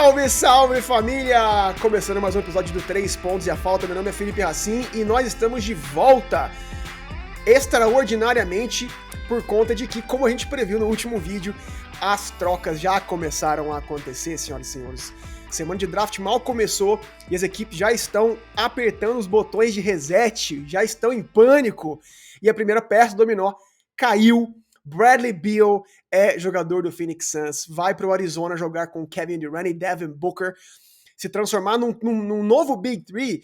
Salve, salve família! Começando mais um episódio do 3 Pontos e a Falta, meu nome é Felipe Racim e nós estamos de volta extraordinariamente por conta de que, como a gente previu no último vídeo, as trocas já começaram a acontecer, senhoras e senhores. Semana de draft mal começou e as equipes já estão apertando os botões de reset, já estão em pânico e a primeira peça do dominó caiu. Bradley Beal é jogador do Phoenix Suns, vai para o Arizona jogar com Kevin Durant e Devin Booker, se transformar num novo Big Three,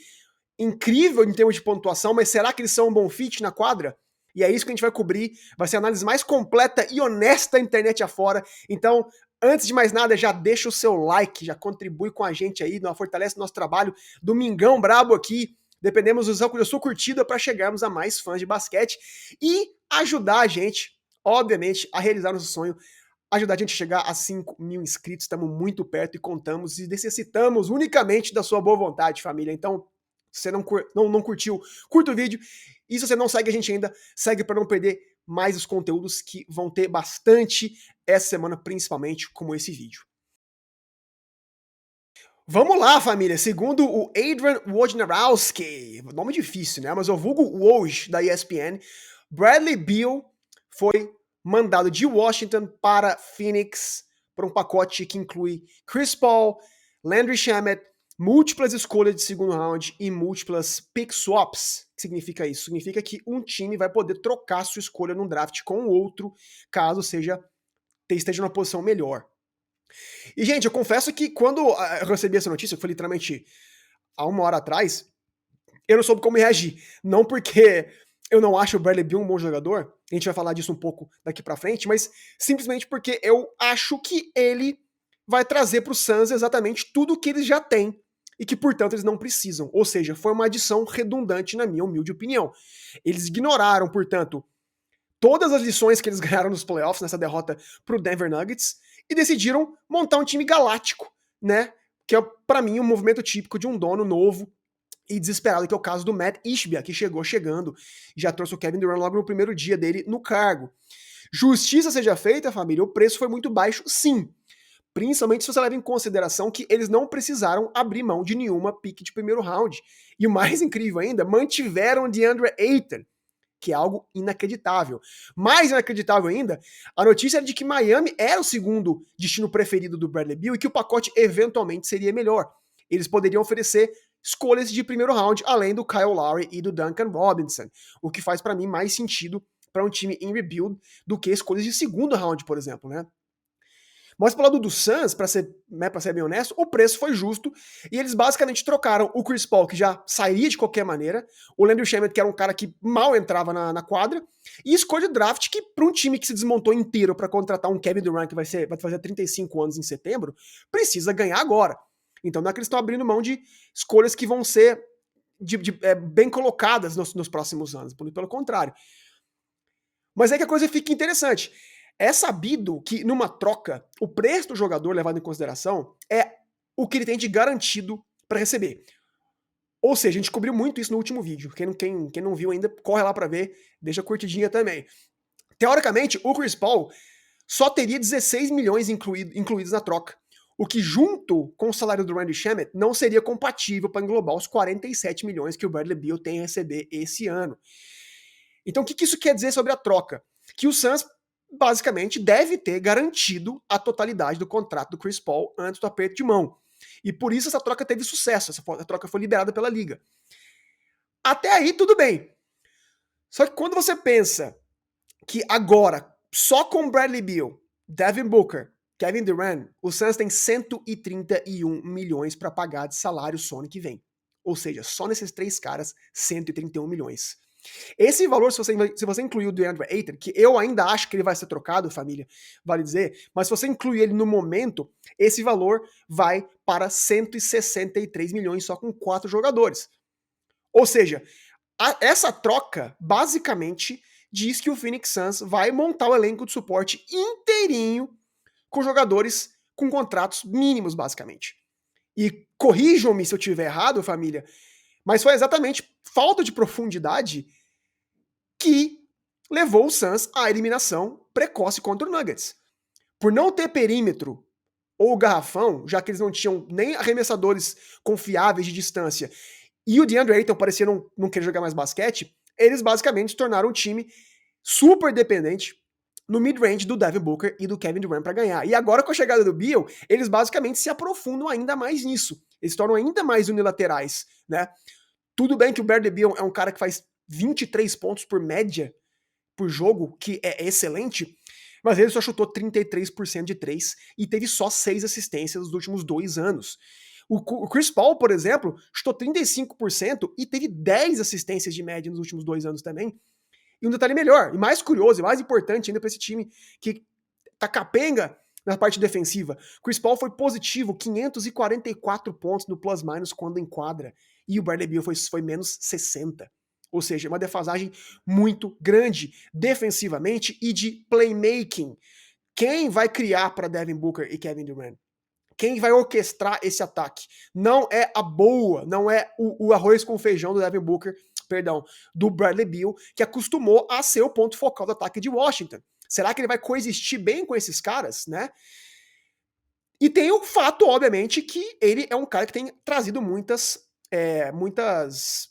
incrível em termos de pontuação, mas será que eles são um bom fit na quadra? E é isso que a gente vai cobrir, vai ser a análise mais completa e honesta da internet afora. Então, antes de mais nada, já deixa o seu like, já contribui com a gente aí, fortalece o nosso trabalho. Domingão brabo aqui, dependemos da sua curtida para chegarmos a mais fãs de basquete e ajudar a gente, obviamente, a realizar nosso sonho, ajudar a gente a chegar a 5 mil inscritos. Estamos muito perto e contamos e necessitamos unicamente da sua boa vontade, família. Então, se você não curtiu, curta o vídeo. E se você não segue a gente ainda, segue para não perder mais os conteúdos que vão ter bastante essa semana, principalmente como esse vídeo. Vamos lá, família. Segundo o Adrian Wojnarowski, nome difícil, né? Mas eu vulgo Woj da ESPN, Bradley Beal foi mandado de Washington para Phoenix por um pacote que inclui Chris Paul, Landry Shamet, múltiplas escolhas de segundo round e múltiplas pick swaps. O que significa isso? Significa que um time vai poder trocar sua escolha num draft com o outro, caso esteja numa posição melhor. E, gente, eu confesso que quando eu recebi essa notícia, que foi literalmente há uma hora atrás, eu não soube como reagir. Não porque eu não acho o Bradley Beal um bom jogador, a gente vai falar disso um pouco daqui pra frente, mas simplesmente porque eu acho que ele vai trazer pro Suns exatamente tudo o que eles já têm e que, portanto, eles não precisam. Ou seja, foi uma adição redundante na minha humilde opinião. Eles ignoraram, portanto, todas as lições que eles ganharam nos playoffs, nessa derrota pro Denver Nuggets, e decidiram montar um time galáctico, né? Que é, pra mim, um movimento típico de um dono novo e desesperado, que é o caso do Matt Ishbia, que chegando e já trouxe o Kevin Durant logo no primeiro dia dele no cargo. Justiça seja feita, família, o preço foi muito baixo, sim. Principalmente se você leva em consideração que eles não precisaram abrir mão de nenhuma pique de primeiro round. E o mais incrível ainda, mantiveram DeAndre Ayton, que é algo inacreditável. Mais inacreditável ainda, a notícia era de que Miami era o segundo destino preferido do Bradley Beal e que o pacote eventualmente seria melhor. Eles poderiam oferecer escolhas de primeiro round, além do Kyle Lowry e do Duncan Robinson, o que faz para mim mais sentido para um time em rebuild do que escolhas de segundo round, por exemplo, né? Mas pro lado do Suns, pra ser bem honesto, o preço foi justo e eles basicamente trocaram o Chris Paul, que já sairia de qualquer maneira, o Landry Shamet, que era um cara que mal entrava na quadra, e escolha de draft que, para um time que se desmontou inteiro para contratar um Kevin Durant que vai fazer 35 anos em setembro, precisa ganhar agora. Então não é que eles estão abrindo mão de escolhas que vão ser bem colocadas nos próximos anos, pelo contrário. Mas é que a coisa fica interessante. É sabido que, numa troca, o preço do jogador levado em consideração é o que ele tem de garantido para receber. Ou seja, a gente cobriu muito isso no último vídeo. Quem não viu ainda, corre lá para ver, deixa curtidinha também. Teoricamente, o Chris Paul só teria 16 milhões incluídos na troca, o que, junto com o salário do Randy Shamet, não seria compatível para englobar os 47 milhões que o Bradley Beal tem a receber esse ano. Então, o que isso quer dizer sobre a troca? Que o Suns basicamente deve ter garantido a totalidade do contrato do Chris Paul antes do aperto de mão. E por isso essa troca teve sucesso, essa troca foi liberada pela liga. Até aí tudo bem. Só que quando você pensa que agora, só com Bradley Beal, Devin Booker, Kevin Durant, o Suns tem 131 milhões para pagar de salário só ano que vem. Ou seja, só nesses três caras, 131 milhões. Esse valor, se você incluir o DeAndre Ayton, que eu ainda acho que ele vai ser trocado, família, vale dizer, mas se você incluir ele no momento, esse valor vai para 163 milhões só com 4 jogadores. Ou seja, essa troca, basicamente, diz que o Phoenix Suns vai montar o elenco de suporte inteirinho com jogadores com contratos mínimos, basicamente. E corrijam-me se eu estiver errado, família, mas foi exatamente falta de profundidade que levou o Suns à eliminação precoce contra o Nuggets. Por não ter perímetro ou o garrafão, já que eles não tinham nem arremessadores confiáveis de distância, e o DeAndre Ayton parecia não querer jogar mais basquete, eles basicamente se tornaram um time super dependente no mid-range do Devin Booker e do Kevin Durant para ganhar. E agora com a chegada do Beal, eles basicamente se aprofundam ainda mais nisso. Eles se tornam ainda mais unilaterais, né? Tudo bem que o Bradley Beal é um cara que faz 23 pontos por média por jogo, que é excelente, mas ele só chutou 33% de 3 e teve só 6 assistências nos últimos 2 anos. O Chris Paul, por exemplo, chutou 35% e teve 10 assistências de média nos últimos 2 anos também. E um detalhe melhor, e mais curioso, e mais importante ainda para esse time que tá capenga na parte defensiva. Chris Paul foi positivo, 544 pontos no plus-minus quando em quadra. E o Bradley Beal foi menos 60. Ou seja, uma defasagem muito grande defensivamente e de playmaking. Quem vai criar para Devin Booker e Kevin Durant? Quem vai orquestrar esse ataque? Não é a boa, não é o arroz com feijão do Devin Booker, perdão, do Bradley Beal, que acostumou a ser o ponto focal do ataque de Washington. Será que ele vai coexistir bem com esses caras, né? E tem o fato, obviamente, que ele é um cara que tem trazido muitas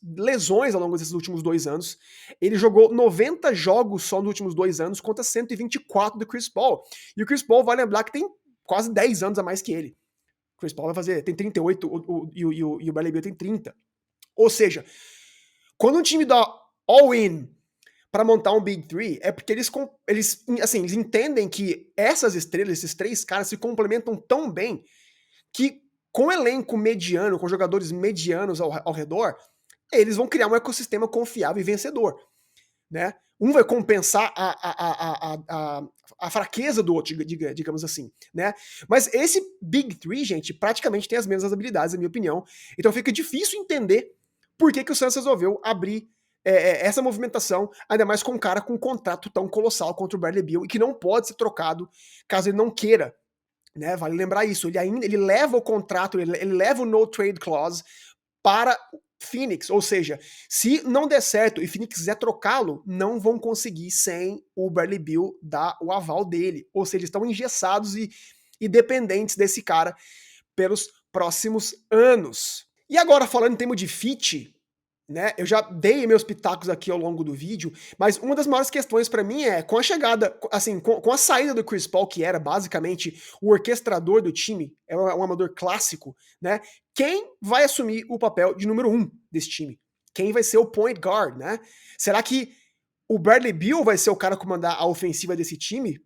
lesões ao longo desses últimos 2 anos. Ele jogou 90 jogos só nos últimos 2 anos contra 124 do Chris Paul. E o Chris Paul, vai lembrar que tem quase 10 anos a mais que ele. O Chris Paul tem 38 e o Bradley Beal tem 30. Ou seja, quando um time dá all-in para montar um Big Three, é porque eles entendem que essas estrelas, esses 3 caras, se complementam tão bem que, com elenco mediano, com jogadores medianos ao redor, eles vão criar um ecossistema confiável e vencedor, né? Um vai compensar a fraqueza do outro, digamos assim, né? Mas esse Big Three, gente, praticamente tem as mesmas habilidades, na minha opinião. Então fica difícil entender por que o Suns resolveu abrir essa movimentação, ainda mais com um cara com um contrato tão colossal contra o Bradley Beal e que não pode ser trocado caso ele não queira, né? Vale lembrar isso. Ele leva o contrato, ele leva o no trade clause para Phoenix, ou seja, se não der certo e Phoenix quiser trocá-lo, não vão conseguir sem o Bradley Beal dar o aval dele, ou seja, estão engessados e dependentes desse cara pelos próximos anos. E agora, falando em termos de fit, né, eu já dei meus pitacos aqui ao longo do vídeo, mas uma das maiores questões para mim é, com a chegada, assim, com a saída do Chris Paul, que era basicamente o orquestrador do time, é um amador clássico, né, quem vai assumir o papel de número 1 desse time? Quem vai ser o point guard, né? Será que o Bradley Beal vai ser o cara a comandar a ofensiva desse time?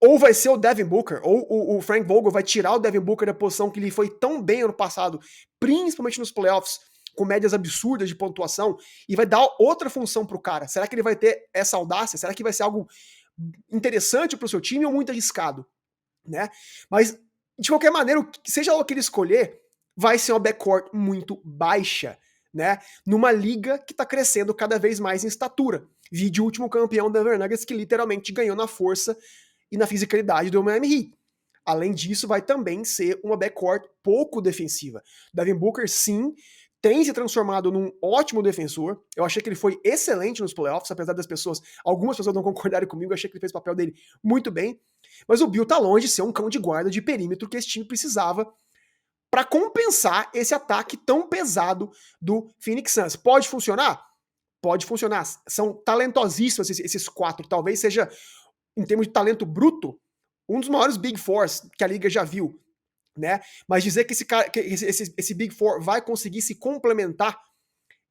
Ou vai ser o Devin Booker, ou o Frank Vogel vai tirar o Devin Booker da posição que ele foi tão bem ano passado, principalmente nos playoffs, com médias absurdas de pontuação, e vai dar outra função pro cara. Será que ele vai ter essa audácia? Será que vai ser algo interessante pro seu time ou muito arriscado? Né? Mas, de qualquer maneira, seja o que ele escolher, vai ser uma backcourt muito baixa, né? Numa liga que tá crescendo cada vez mais em estatura. Vide o último campeão da Denver Nuggets, que literalmente ganhou na força e na fisicalidade do Miami Heat. Além disso, vai também ser uma backcourt pouco defensiva. Devin Booker, sim, tem se transformado num ótimo defensor. Eu achei que ele foi excelente nos playoffs, apesar das algumas pessoas não concordarem comigo, eu achei que ele fez o papel dele muito bem. Mas o Beal tá longe de ser um cão de guarda de perímetro que esse time precisava para compensar esse ataque tão pesado do Phoenix Suns. Pode funcionar? Pode funcionar. São talentosíssimos esses 4. Talvez seja, em termos de talento bruto, um dos maiores Big Fours que a liga já viu. Né? Mas dizer que esse Big Four vai conseguir se complementar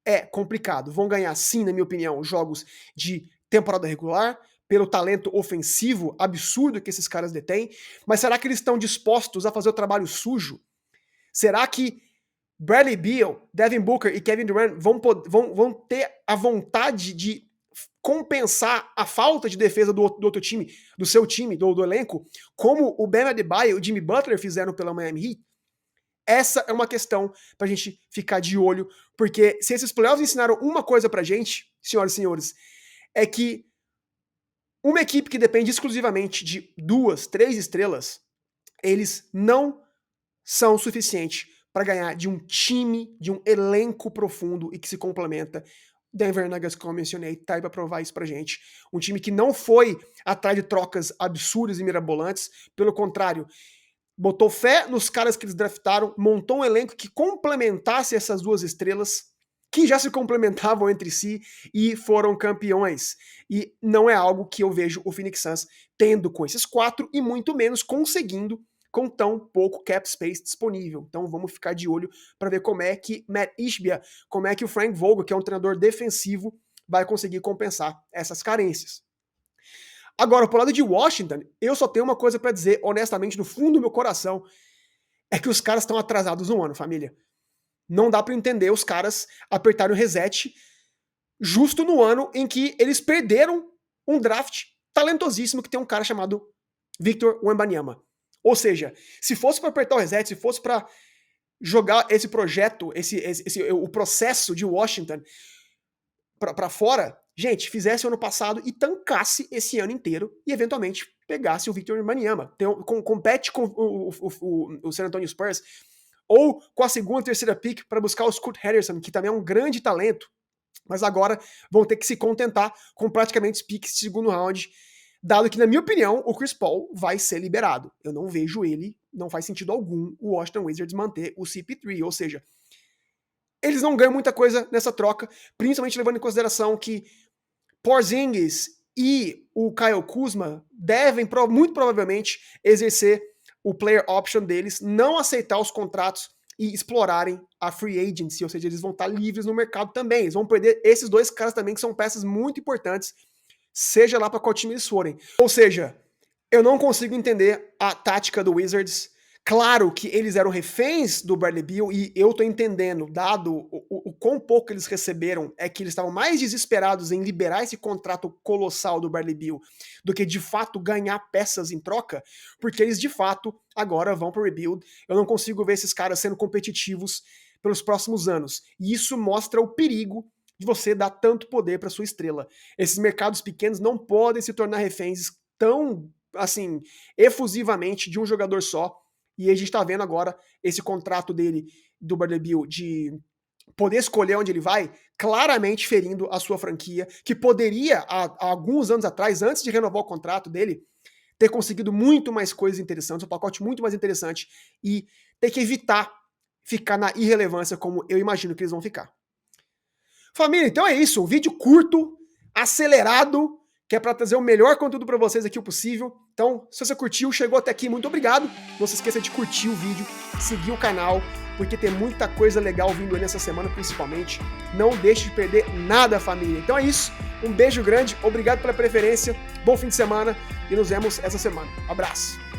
é complicado. Vão ganhar, sim, na minha opinião, jogos de temporada regular, pelo talento ofensivo absurdo que esses caras detêm, mas será que eles estão dispostos a fazer o trabalho sujo? Será que Bradley Beal, Devin Booker e Kevin Durant vão ter a vontade de compensar a falta de defesa do outro time, do seu time, do elenco, como o Bam Adebayo e o Jimmy Butler fizeram pela Miami Heat? Essa é uma questão pra gente ficar de olho, porque se esses playoffs ensinaram uma coisa pra gente, senhoras e senhores, é que uma equipe que depende exclusivamente de 2, 3 estrelas, eles não são suficientes para ganhar de um time, de um elenco profundo e que se complementa. Denver Nuggets, como eu mencionei, tá aí pra provar isso pra gente. Um time que não foi atrás de trocas absurdas e mirabolantes, pelo contrário, botou fé nos caras que eles draftaram, montou um elenco que complementasse essas duas estrelas, que já se complementavam entre si e foram campeões. E não é algo que eu vejo o Phoenix Suns tendo com esses 4 e muito menos conseguindo com tão pouco cap space disponível. Então vamos ficar de olho para ver como é que Matt Ishbia, como é que o Frank Vogel, que é um treinador defensivo, vai conseguir compensar essas carências. Agora, pro lado de Washington, eu só tenho uma coisa para dizer, honestamente, no fundo do meu coração, é que os caras estão atrasados um ano, família. Não dá para entender os caras apertarem o reset justo no ano em que eles perderam um draft talentosíssimo que tem um cara chamado Victor Wembanyama. Ou seja, se fosse para apertar o reset, se fosse para jogar esse projeto, o processo de Washington para fora, gente, fizesse o ano passado e tancasse esse ano inteiro e eventualmente pegasse o Victor Wembanyama. Compete com o San Antonio Spurs ou com a segunda e terceira pick para buscar o Scoot Henderson, que também é um grande talento, mas agora vão ter que se contentar com praticamente os picks de segundo round, dado que, na minha opinião, o Chris Paul vai ser liberado. Eu não vejo ele, não faz sentido algum, o Washington Wizards manter o CP3, ou seja, eles não ganham muita coisa nessa troca, principalmente levando em consideração que Porzingis e o Kyle Kuzma devem, muito provavelmente, exercer o player option deles, não aceitar os contratos e explorarem a free agency, ou seja, eles vão estar livres no mercado também. Eles vão perder esses dois caras também, que são peças muito importantes, seja lá para qual time eles forem. Ou seja, eu não consigo entender a tática do Wizards. Claro que eles eram reféns do Bradley Beal e eu tô entendendo, dado o quão pouco eles receberam, é que eles estavam mais desesperados em liberar esse contrato colossal do Bradley Beal do que de fato ganhar peças em troca, porque eles de fato agora vão pro rebuild. Eu não consigo ver esses caras sendo competitivos pelos próximos anos. E isso mostra o perigo de você dar tanto poder para sua estrela. Esses mercados pequenos não podem se tornar reféns tão, assim, efusivamente de um jogador só. E a gente tá vendo agora esse contrato dele, do Bradley Beal, de poder escolher onde ele vai, claramente ferindo a sua franquia, que poderia, há alguns anos atrás, antes de renovar o contrato dele, ter conseguido muito mais coisas interessantes, um pacote muito mais interessante, e ter que evitar ficar na irrelevância como eu imagino que eles vão ficar. Família, então é isso, um vídeo curto, acelerado, que é para trazer o melhor conteúdo para vocês aqui o possível. Então, se você curtiu, chegou até aqui, muito obrigado. Não se esqueça de curtir o vídeo, seguir o canal, porque tem muita coisa legal vindo aí nessa semana, principalmente. Não deixe de perder nada, família. Então é isso, um beijo grande, obrigado pela preferência, bom fim de semana e nos vemos essa semana. Abraço!